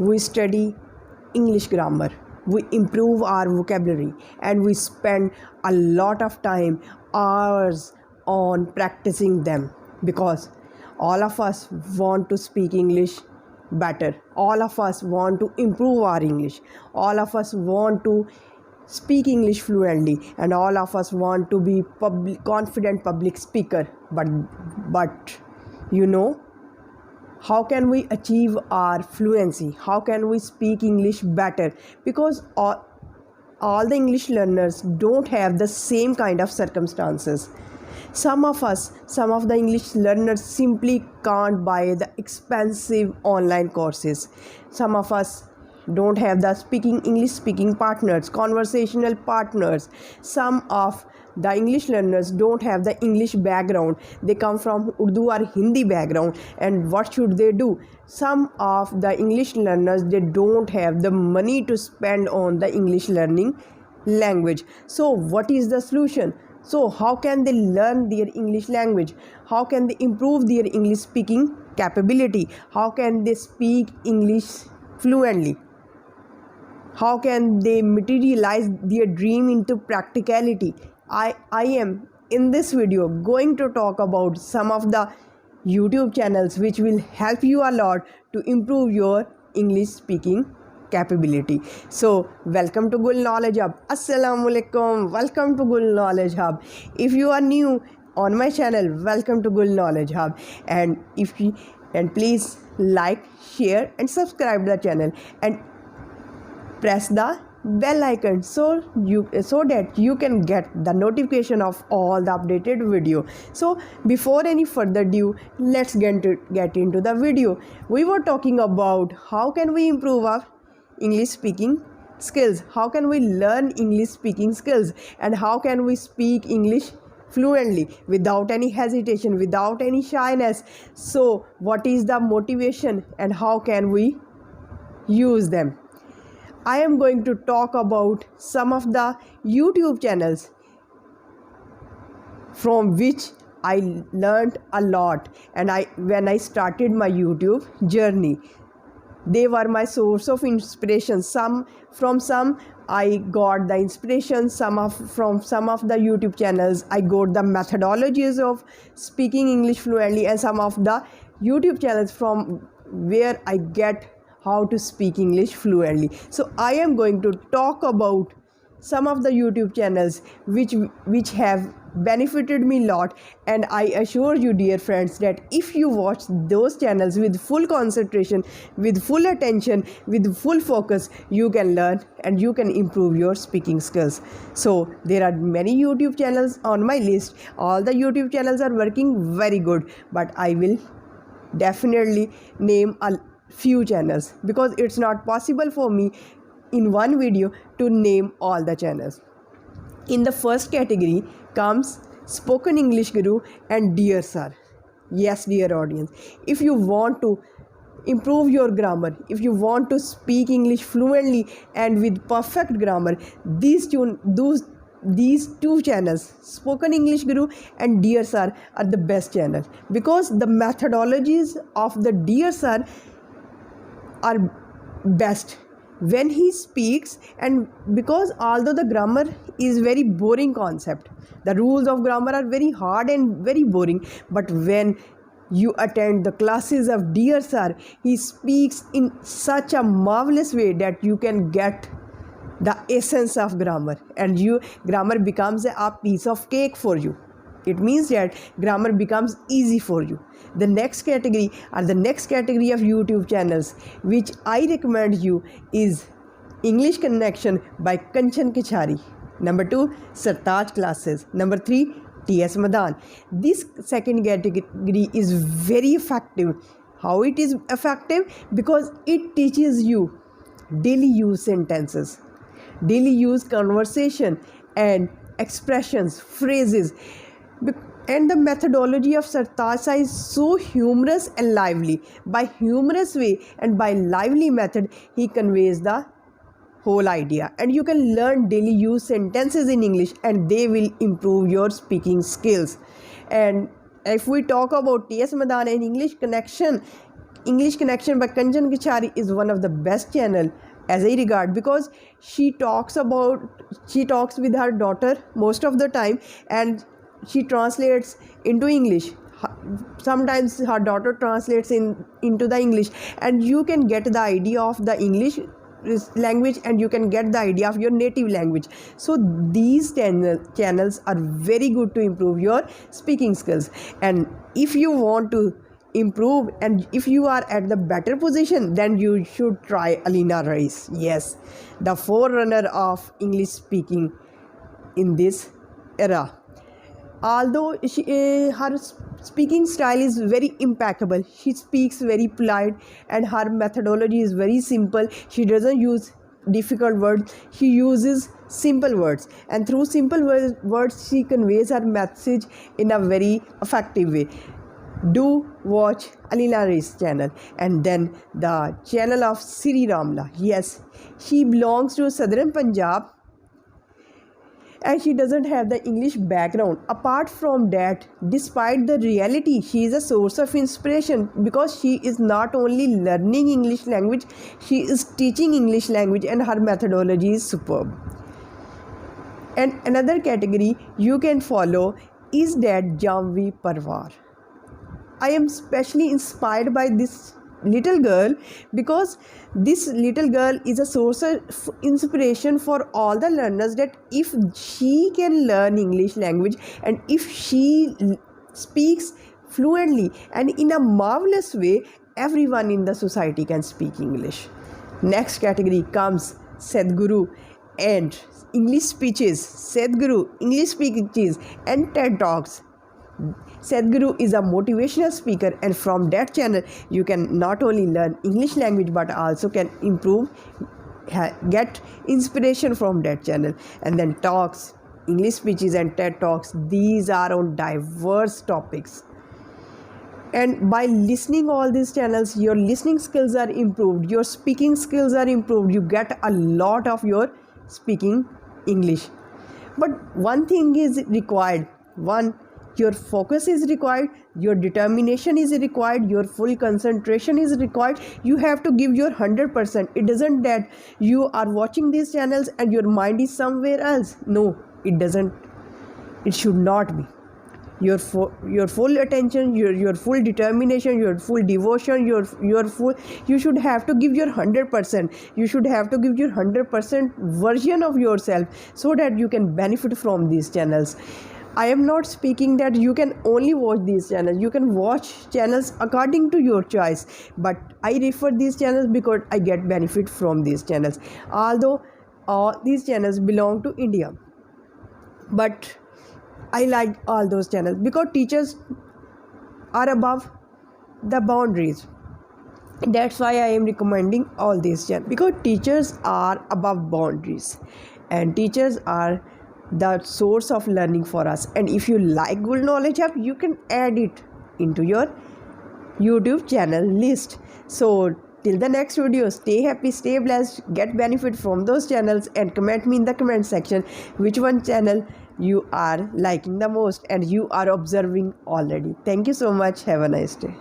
we study English grammar, we improve our vocabulary, and we spend a lot of time, hours on practicing them, because all of us want to speak English better. All of us want to improve our English. All of us want to speak English fluently, and all of us want to be confident public speaker. But you know, how can we achieve our fluency? How can we speak English better? Because all the English learners don't have the same kind of circumstances. Some of the English learners simply can't buy the expensive online courses. Some of us don't have the English speaking partners, conversational partners. Some of the English learners don't have the English background. They come from Urdu or Hindi background, and what should they do? Some of the English learners, they don't have the money to spend on the English learning language. So what is the solution? So how can they learn their English language? How can they improve their English speaking capability? How can they speak English fluently? How can they materialize their dream into practicality? I am in this video going to talk about some of the YouTube channels which will help you a lot to improve your English speaking capability. So welcome to Gul Knowledge Hub. Assalamu alaikum. Welcome to Gul Knowledge Hub. If you are new on my channel, welcome to Gul Knowledge Hub. And please like, share and subscribe the channel, and press the bell icon so that you can get the notification of all the updated video. So before any further ado, let's get into the video. We were talking about how can we improve our English speaking skills, how can we learn English speaking skills, and how can we speak English fluently without any hesitation, without any shyness. So what is the motivation and how can we use them? I am going to talk about some of the YouTube channels from which I learned a lot, and when I started my YouTube journey, they were my source of inspiration. From some I got the inspiration, from some of the YouTube channels I got the methodologies of speaking English fluently, and some of the YouTube channels from where I get how to speak English fluently. So I am going to talk about some of the YouTube channels which have benefited me a lot, and I assure you, dear friends, that if you watch those channels with full concentration, with full attention, with full focus, you can learn and you can improve your speaking skills. So there are many YouTube channels on my list. All the YouTube channels are working very good, but I will definitely name a few channels because it's not possible for me in one video to name all the channels. In the first category comes Spoken English Guru and Dear Sir. Yes, dear audience, if you want to improve your grammar, if you want to speak English fluently and with perfect grammar, these two channels, Spoken English Guru and Dear Sir, are the best channels, because the methodologies of the Dear Sir are best when he speaks. And because although the grammar is very boring concept, the rules of grammar are very hard and very boring, but when you attend the classes of Dear Sir, he speaks in such a marvelous way that you can get the essence of grammar, and grammar becomes a piece of cake for you. It means that grammar becomes easy for you. The next category of YouTube channels which I recommend you is English Connection by Kanchan Kichari. Number 2, Sartaaj Classes. Number 3, T.S. Madan. This second category is very effective. How it is effective? Because it teaches you daily use sentences, daily use conversation and expressions, phrases. And the methodology of Sartaaj is so humorous and lively. By humorous way and by lively method, he conveys the whole idea, and you can learn daily use sentences in English, and they will improve your speaking skills. And if we talk about T.S. Madan and English Connection, English Connection by Kanchan Gichari is one of the best channel as I regard, because she talks with her daughter most of the time, and she translates into English. Sometimes her daughter translates into the English, and you can get the idea of the English language, and you can get the idea of your native language. So these channels are very good to improve your speaking skills. And if you want to improve, and if you are at the better position, then you should try Aleena Rais. Yes, the forerunner of English speaking in this era. Although her speaking style is very impeccable, she speaks very polite, and her methodology is very simple. She doesn't use difficult words, she uses simple words, and through simple words she conveys her message in a very effective way. Do watch Aleena Rais channel. And then the channel of Sri Ramla. Yes, she belongs to Southern Punjab, and she doesn't have the English background. Apart from that, despite the reality, she is a source of inspiration, because she is not only learning English language, she is teaching English language, and her methodology is superb. And another category you can follow is that Jamvi Parvar. I am specially inspired by this little girl, because this little girl is a source of inspiration for all the learners, that if she can learn English language, and if she speaks fluently and in a marvelous way, everyone in the society can speak English. Next category comes Sadhguru and English speeches, Sadhguru, English speeches and TED Talks. Sadhguru is a motivational speaker, and from that channel you can not only learn English language but also can improve, get inspiration from that channel. And then talks, English speeches and TED Talks, these are on diverse topics. And by listening all these channels, your listening skills are improved, your speaking skills are improved, you get a lot of your speaking English. But one thing is required. One, your focus is required, your determination is required, your full concentration is required. You have to give your 100%. It isn't that you are watching these channels and your mind is somewhere else. No, it doesn't. It should not be. Your full attention, your full determination, your full devotion, your full, you should have to give your 100%. You should have to give your 100% version of yourself, so that you can benefit from these channels. I am not speaking that you can only watch these channels. You can watch channels according to your choice, but I refer these channels because I get benefit from these channels. Although all these channels belong to India, but I like all those channels because teachers are above the boundaries. That's why I am recommending all these channels, because teachers are above boundaries, and teachers are the source of learning for us. And if you like Gul Knowledge Hub, you can add it into your YouTube channel list. So till the next video, stay happy, stay blessed, get benefit from those channels, and comment me in the comment section which one channel you are liking the most and you are observing already. Thank you so much. Have a nice day.